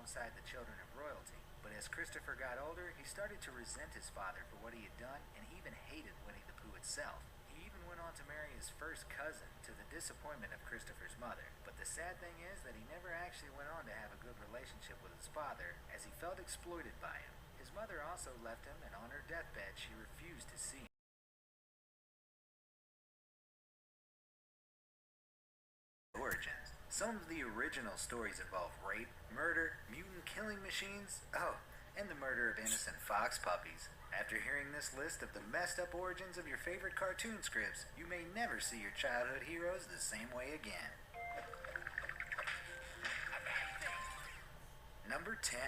alongside the children of royalty. But as Christopher got older, he started to resent his father for what he had done, and he even hated Winnie the Pooh itself. He even went on to marry his first cousin, to the disappointment of Christopher's mother. But the sad thing is that he never actually went on to have a good relationship with his father, as he felt exploited by him. His mother also left him, and on her deathbed she refused to see him. Origins. Some of the original stories involve rape, murder, mutant killing machines, and the murder of innocent fox puppies. After hearing this list of the messed up origins of your favorite cartoon scripts, you may never see your childhood heroes the same way again. Number 10.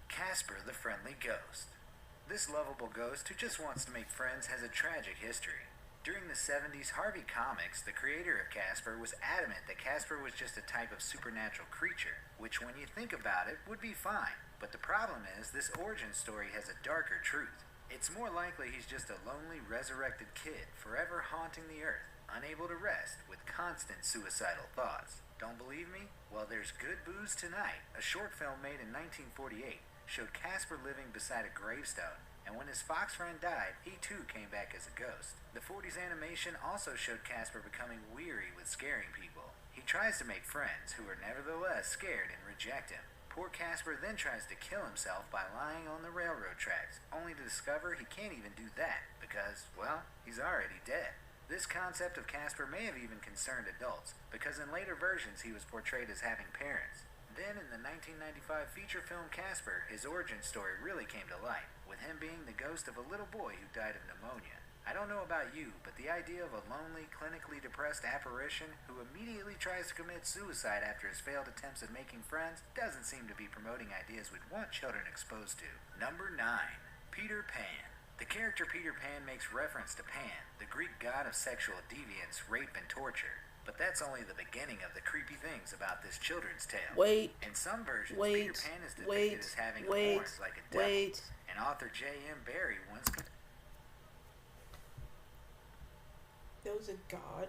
Casper the Friendly Ghost. This lovable ghost who just wants to make friends has a tragic history. During the 70s Harvey Comics, the creator of Casper was adamant that Casper was just a type of supernatural creature, which when you think about it would be fine. But the problem is, this origin story has a darker truth. It's more likely he's just a lonely, resurrected kid, forever haunting the earth, unable to rest, with constant suicidal thoughts. Don't believe me? Well, there's Good Booze Tonight, a short film made in 1948, showed Casper living beside a gravestone, and when his fox friend died, he too came back as a ghost. The 40s animation also showed Casper becoming weary with scaring people. He tries to make friends, who are nevertheless scared and reject him. Poor Casper then tries to kill himself by lying on the railroad tracks, only to discover he can't even do that, because, well, he's already dead. This concept of Casper may have even concerned adults, because in later versions he was portrayed as having parents. Then in the 1995 feature film Casper, his origin story really came to light, with him being the ghost of a little boy who died of pneumonia. I don't know about you, but the idea of a lonely, clinically depressed apparition who immediately tries to commit suicide after his failed attempts at making friends doesn't seem to be promoting ideas we'd want children exposed to. Number 9. Peter Pan. The character Peter Pan makes reference to Pan, the Greek god of sexual deviance, rape, and torture. But that's only the beginning of the creepy things about this children's tale. In some versions, Peter Pan is depicted as having horns like a devil. And author J.M. Barrie once... There was a god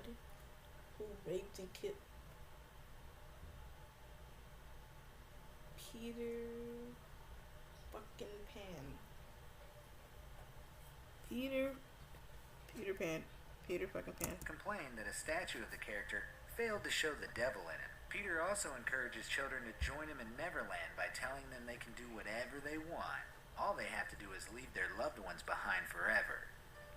who raped and killed Peter fucking Pan. Peter Pan. Peter fucking Pan. Complained that a statue of the character failed to show the devil in it. Peter also encourages children to join him in Neverland by telling them they can do whatever they want. All they have to do is leave their loved ones behind forever.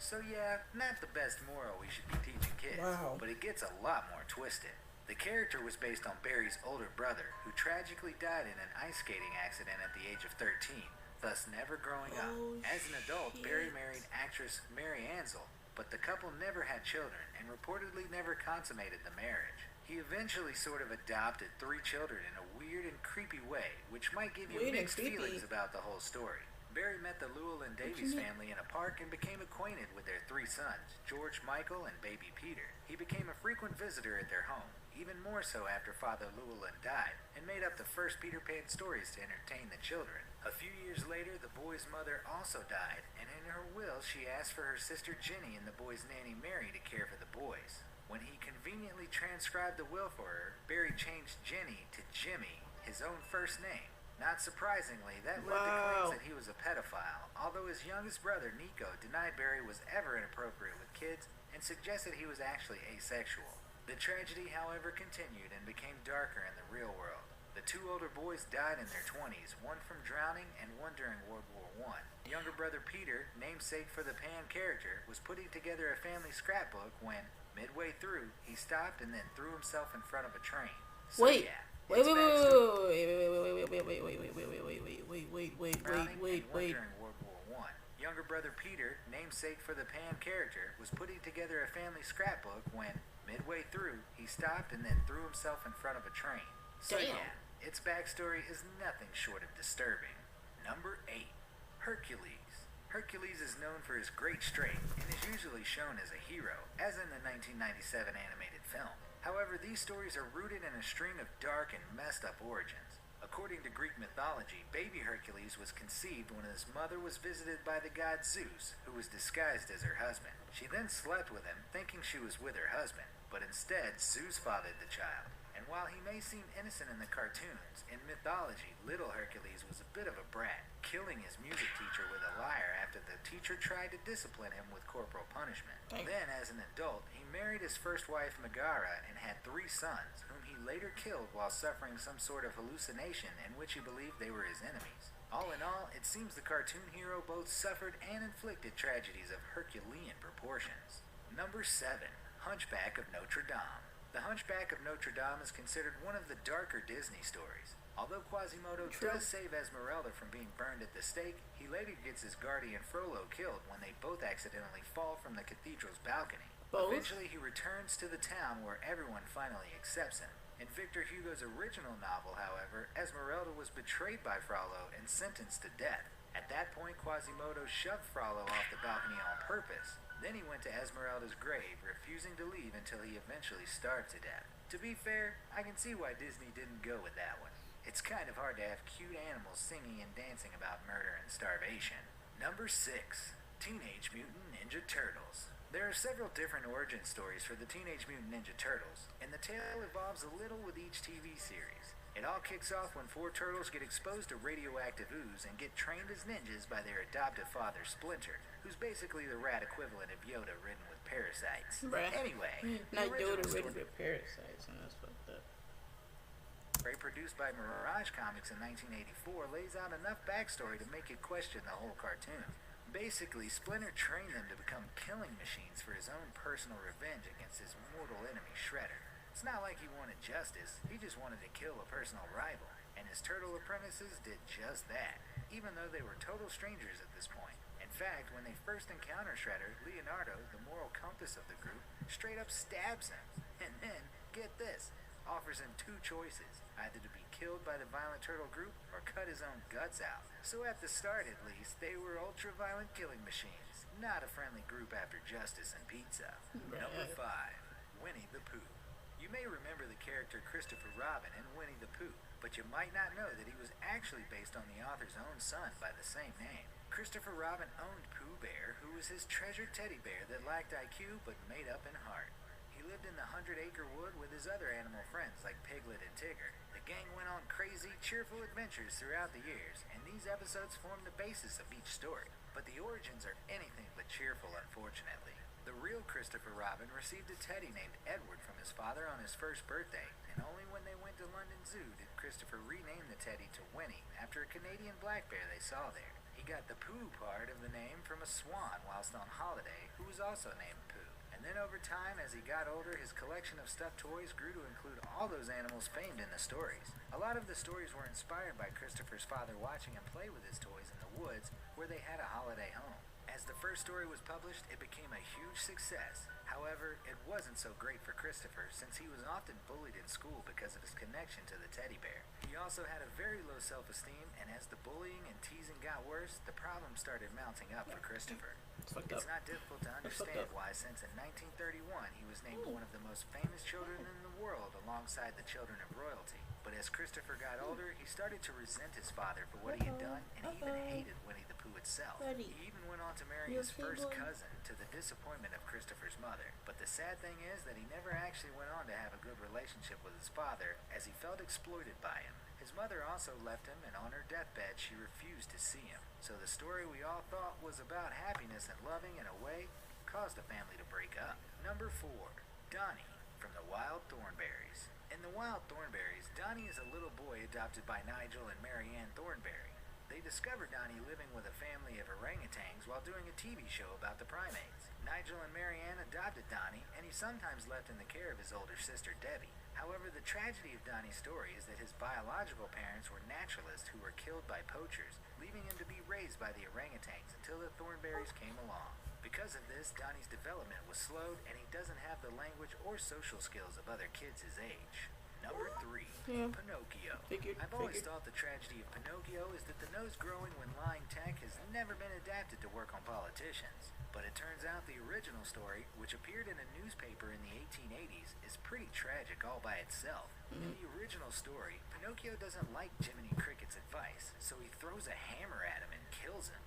So yeah, not the best moral we should be teaching kids, but it gets a lot more twisted. The character was based on Barry's older brother, who tragically died in an ice skating accident at the age of 13, thus never growing up. As an adult, Barry married actress Mary Ansell, but the couple never had children and reportedly never consummated the marriage. He eventually sort of adopted 3 children in a weird and creepy way, which might give you mixed feelings about the whole story. Barry met the Llewellyn Davies family in a park and became acquainted with their 3 sons, George, Michael, and baby Peter. He became a frequent visitor at their home, even more so after Father Llewellyn died, and made up the first Peter Pan stories to entertain the children. A few years later, the boy's mother also died, and in her will she asked for her sister Jenny and the boy's nanny Mary to care for the boys. When he conveniently transcribed the will for her, Barry changed Jenny to Jimmy, his own first name. Not surprisingly, that led to claims that he was a pedophile, although his youngest brother, Nico, denied Barry was ever inappropriate with kids and suggested he was actually asexual. The tragedy, however, continued and became darker in the real world. The 2 older boys died in their 20s, one from drowning and one during World War I. Younger brother Peter, namesake for the Pan character, was putting together a family scrapbook when, midway through, he stopped and then threw himself in front of a train. So, wait, during World War I. Younger brother Peter, namesake for the Pan character, was putting together a family scrapbook when, midway through, he stopped and then threw himself in front of a train. So yeah, its backstory is nothing short of disturbing. Number 8. Hercules. Hercules is known for his great strength and is usually shown as a hero, as in the 1997 animated film. However, these stories are rooted in a string of dark and messed up origins. According to Greek mythology, baby Hercules was conceived when his mother was visited by the god Zeus, who was disguised as her husband. She then slept with him, thinking she was with her husband, but instead Zeus fathered the child. And And while he may seem innocent in the cartoons, in mythology, little Hercules was a bit of a brat, killing his music teacher with a lyre after the teacher tried to discipline him with corporal punishment. Then, as an adult, he married his first wife Megara and had 3 sons, whom he later killed while suffering some sort of hallucination in which he believed they were his enemies. All in all, it seems the cartoon hero both suffered and inflicted tragedies of Herculean proportions. Number 7. Hunchback of Notre Dame. The Hunchback of Notre Dame is considered one of the darker Disney stories. Although Quasimodo does save Esmeralda from being burned at the stake, he later gets his guardian Frollo killed when they both accidentally fall from the cathedral's balcony. Eventually he returns to the town where everyone finally accepts him. In Victor Hugo's original novel, however, Esmeralda was betrayed by Frollo and sentenced to death. At that point, Quasimodo shoved Frollo off the balcony on purpose. Then he went to Esmeralda's grave, refusing to leave until he eventually starved to death. To be fair, I can see why Disney didn't go with that one. It's kind of hard to have cute animals singing and dancing about murder and starvation. Number 6. Teenage Mutant Ninja Turtles. There are several different origin stories for the Teenage Mutant Ninja Turtles, and the tale evolves a little with each TV series. It all kicks off when 4 turtles get exposed to radioactive ooze and get trained as ninjas by their adoptive father Splinter, who's basically the rat equivalent of Yoda ridden with parasites. Anyway, not Yoda ridden with parasites, and that's fucked up. Produced by Mirage Comics in 1984, lays out enough backstory to make you question the whole cartoon. Basically, Splinter trained them to become killing machines for his own personal revenge against his mortal enemy Shredder. It's not like he wanted justice, he just wanted to kill a personal rival, and his turtle apprentices did just that, even though they were total strangers at this point. In fact, when they first encounter Shredder, Leonardo, the moral compass of the group, straight up stabs him, and then, get this, offers him 2 choices, either to be killed by the violent turtle group or cut his own guts out. So at the start at least, they were ultra-violent killing machines, not a friendly group after justice and pizza. Number 5. Winnie the Pooh. You may remember the character Christopher Robin in Winnie the Pooh, but you might not know that he was actually based on the author's own son by the same name. Christopher Robin owned Pooh Bear, who was his treasured teddy bear that lacked IQ but made up in heart. He lived in the 100-acre wood with his other animal friends like Piglet and Tigger. The gang went on crazy, cheerful adventures throughout the years, and these episodes form the basis of each story. But the origins are anything but cheerful, unfortunately. The real Christopher Robin received a teddy named Edward from his father on his first birthday, and only when they went to London Zoo did Christopher rename the teddy to Winnie after a Canadian black bear they saw there. He got the Pooh part of the name from a swan whilst on holiday, who was also named Pooh. And then over time, as he got older, his collection of stuffed toys grew to include all those animals famed in the stories. A lot of the stories were inspired by Christopher's father watching him play with his toys in the woods where they had a holiday home. As the first story was published, it became a huge success. However, it wasn't so great for Christopher since he was often bullied in school because of his connection to the teddy bear. He also had a very low self-esteem, and as the bullying and teasing got worse, the problem started mounting up for Christopher. It's not difficult to understand why, since in 1931 he was named one of the most famous children in the world alongside the children of royalty. But as Christopher got older, he started to resent his father for what he had done, and he even hated Winnie the Pooh itself. He even went on to marry his first cousin, to the disappointment of Christopher's mother. But the sad thing is that he never actually went on to have a good relationship with his father, as he felt exploited by him. His mother also left him, and on her deathbed she refused to see him. So the story we all thought was about happiness and loving in a way caused the family to break up. Number 4. Donnie from the Wild Thornberrys. In the Wild Thornberrys, Donnie is a little boy adopted by Nigel and Marianne Thornberry. They discover Donnie living with a family of orangutans while doing a TV show about the primates. Nigel and Marianne adopted Donnie, and he sometimes left in the care of his older sister Debbie. However, the tragedy of Donnie's story is that his biological parents were naturalists who were killed by poachers, leaving him to be raised by the orangutans until the Thornberrys came along. Because of this, Donnie's development was slowed, and he doesn't have the language or social skills of other kids his age. Number 3. Pinocchio. I've always thought the tragedy of Pinocchio is that the nose growing when lying tech has never been adapted to work on politicians. But it turns out the original story, which appeared in a newspaper in the 1880s, is pretty tragic all by itself. In the original story, Pinocchio doesn't like Jiminy Cricket's advice, so he throws a hammer at him and kills him.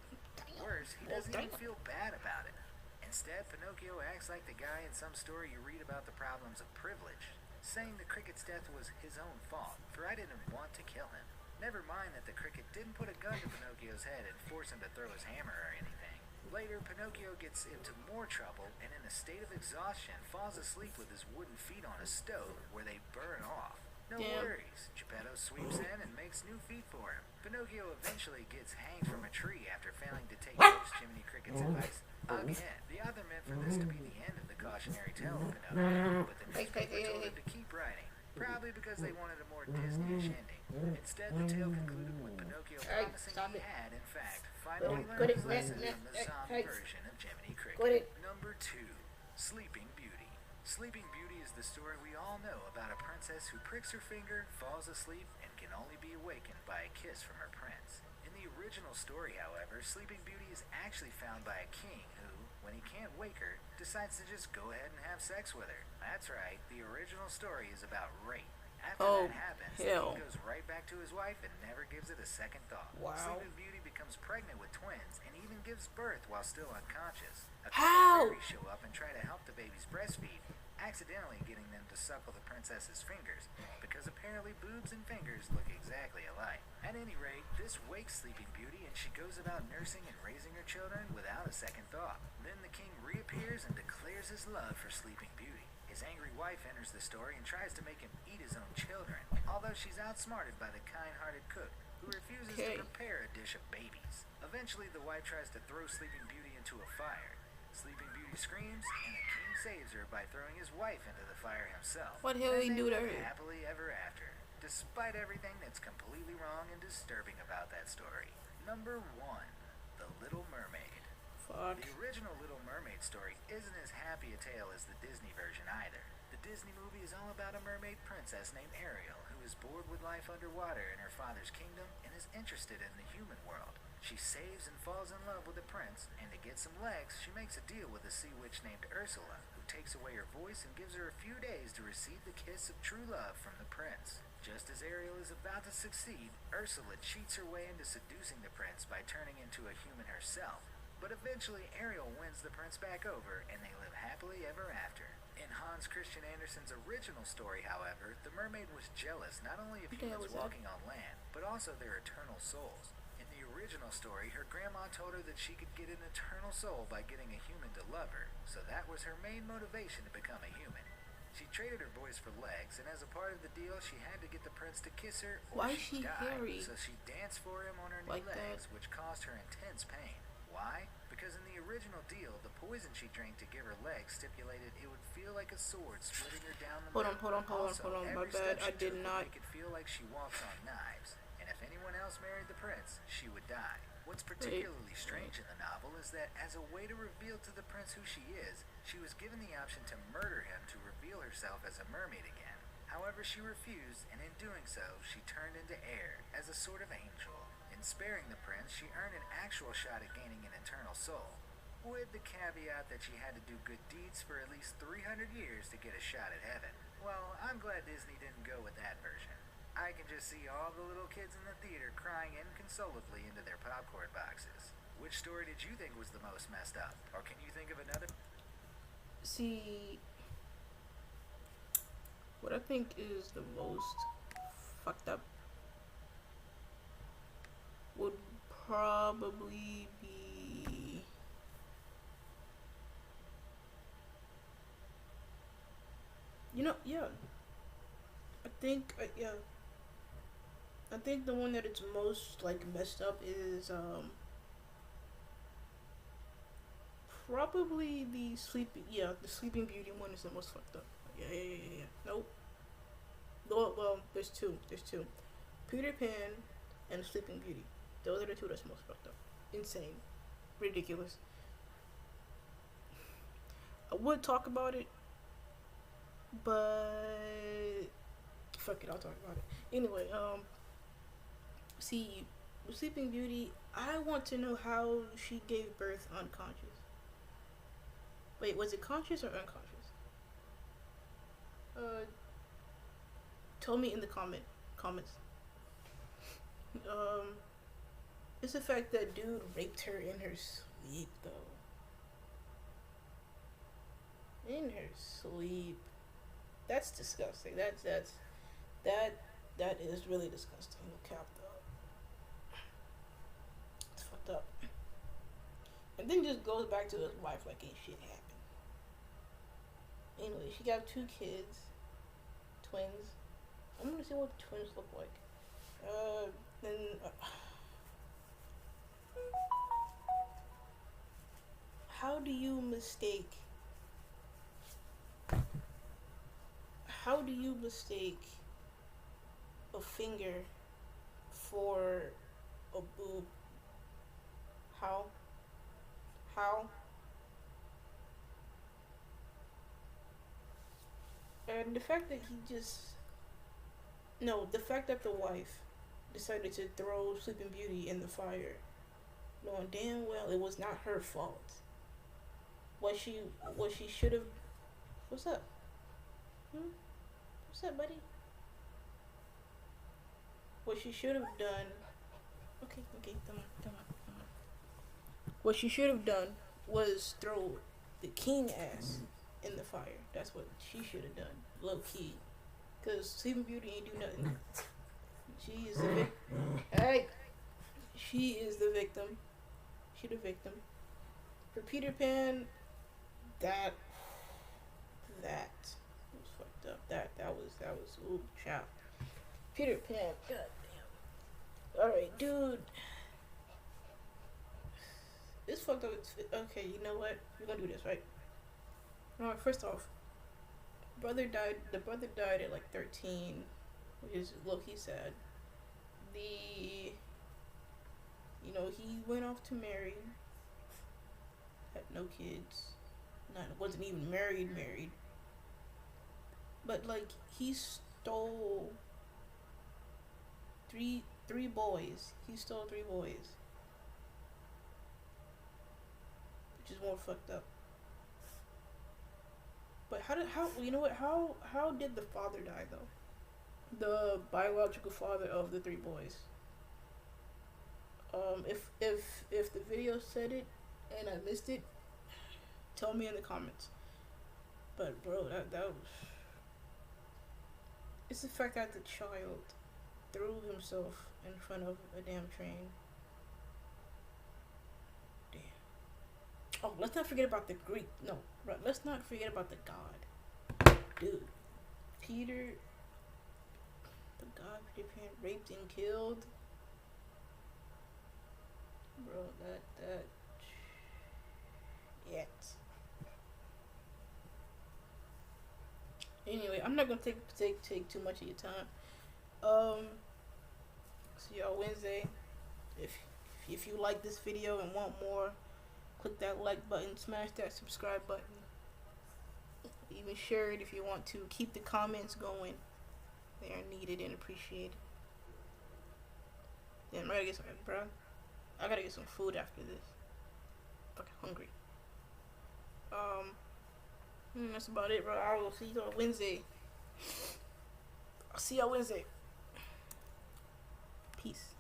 Worse, he doesn't even feel bad about it. Instead, Pinocchio acts like the guy in some story you read about the problems of privilege. saying the cricket's death was his own fault, for I didn't want to kill him. Never mind that the cricket didn't put a gun to Pinocchio's head and force him to throw his hammer or anything. Later, Pinocchio gets into more trouble and in a state of exhaustion falls asleep with his wooden feet on a stove where they burn off. No worries, Geppetto sweeps in and makes new feet for him. Pinocchio eventually gets hanged from a tree after failing to take Nurse Jiminy Cricket's advice again. The author meant for this to be the end of the cautionary tale of Pinocchio, but the newspaper told him to keep writing, probably because they wanted a more Disney-ish ending. Instead, the tale concluded with Pinocchio promising he had, in fact, finally learned his lesson from the zombie version of Jiminy Cricket. Number 2. Sleeping Beauty. Sleeping Beauty is the story we all know about a princess who pricks her finger, falls asleep, and can only be awakened by a kiss from her prince. In the original story, however, Sleeping Beauty is actually found by a king who, when he can't wake her, decides to just go ahead and have sex with her. That's right, the original story is about rape. After that happens, the king goes right back to his wife and never gives it a second thought. Sleeping Beauty becomes pregnant with twins and even gives birth while still unconscious. A couple fairies show up and try to help the babies breastfeed, accidentally getting them to suckle the princess's fingers, because apparently boobs and fingers look exactly alike. At any rate, this wakes Sleeping Beauty and she goes about nursing and raising her children without a second thought. Then the king reappears and declares his love for Sleeping Beauty. His angry wife enters the story and tries to make him eat his own children, although she's outsmarted by the kind-hearted cook, who refuses to prepare a dish of babies. Eventually, the wife tries to throw Sleeping Beauty into a fire. Sleeping Beauty screams, and the king saves her by throwing his wife into the fire himself. What the hell he do to her? Happily ever after, despite everything that's completely wrong and disturbing about that story. Number 1. The Little Mermaid. The original Little Mermaid story isn't as happy a tale as the Disney version either. The Disney movie is all about a mermaid princess named Ariel who is bored with life underwater in her father's kingdom and is interested in the human world. She saves and falls in love with the prince, and to get some legs, she makes a deal with a sea witch named Ursula, who takes away her voice and gives her a few days to receive the kiss of true love from the prince. Just as Ariel is about to succeed, Ursula cheats her way into seducing the prince by turning into a human herself. But eventually, Ariel wins the prince back over, and they live happily ever after. In Hans Christian Andersen's original story, however, the mermaid was jealous not only of humans walking on land, but also their eternal souls. In the original story, her grandma told her that she could get an eternal soul by getting a human to love her, so that was her main motivation to become a human. She traded her voice for legs, and as a part of the deal, she had to get the prince to kiss her or she'd die. So she danced for him on her new legs, which caused her intense pain. Why? Because in the original deal, the poison she drank to give her legs stipulated it would feel like a sword splitting her down the middle. Hold on, my bad, I did not. Make it feel like she walks on knives, and if anyone else married the prince, she would die. What's particularly strange in the novel is that as a way to reveal to the prince who she is, she was given the option to murder him to reveal herself as a mermaid again. However, she refused, and in doing so, she turned into air as a sort of angel. In sparing the prince, she earned an actual shot at gaining an eternal soul, with the caveat that she had to do good deeds for at least 300 years to get a shot at heaven. Well, I'm glad Disney didn't go with that version. I can just see all the little kids in the theater crying inconsolably into their popcorn boxes. Which story did you think was the most messed up? Or can you think of another? See, what I think is the most fucked up would probably be I think the one that it's most like messed up is probably the Sleeping Beauty one is the most fucked up. Yeah. Nope. Well, there's two. Peter Pan and Sleeping Beauty. Those are the two that's most fucked up. Insane. Ridiculous. I would talk about it, but fuck it, I'll talk about it. Anyway, see, with Sleeping Beauty, I want to know how she gave birth unconscious. Wait, was it conscious or unconscious? Tell me in the comments. It's the fact that dude raped her in her sleep, though. In her sleep. That's disgusting. That is really disgusting. No cap though. It's fucked up. And then just goes back to his wife like ain't shit happened. Anyway, she got 2 kids, twins. I'm gonna see what twins look like. Then how do you mistake? How do you mistake a finger for a boob? How? How? And the fact that he just no, the fact that the wife decided to throw Sleeping Beauty in the fire, knowing damn well it was not her fault. What she should have. What's up? What's up, buddy? What she should have done. Okay, come on. What she should have done was throw the king ass in the fire. That's what she should have done, low key. Cause Sleeping Beauty ain't do nothing. She is the victim. Hey, she is the victim. She the victim. For Peter Pan, that was fucked up. That was ooh child. Peter Pan, goddamn. All right, dude. It's fucked up. Okay, you know what? We're gonna do this, right? Alright, first off, the brother died at like 13, which is low-key sad. He went off to marry, had no kids, wasn't even married. But like, he stole three boys. He stole 3 boys. Which is more fucked up. But how did the father die though? The biological father of the 3 boys. If the video said it and I missed it, tell me in the comments. But bro, that was. It's the fact that the child threw himself in front of a damn train. Oh, let's not forget about the Greek. No, right. Let's not forget about the god. Dude, Peter, the god Peter Pan raped and killed. Bro, that. Yet. Anyway, I'm not gonna take too much of your time. See y'all Wednesday. If you like this video and want more, click that like button, smash that subscribe button. Even share it if you want to. Keep the comments going. They are needed and appreciated. Damn, I gotta get some, bro. I gotta get some food after this. I'm fucking hungry. That's about it, bro. I will see you on Wednesday. I'll see y'all Wednesday. Peace.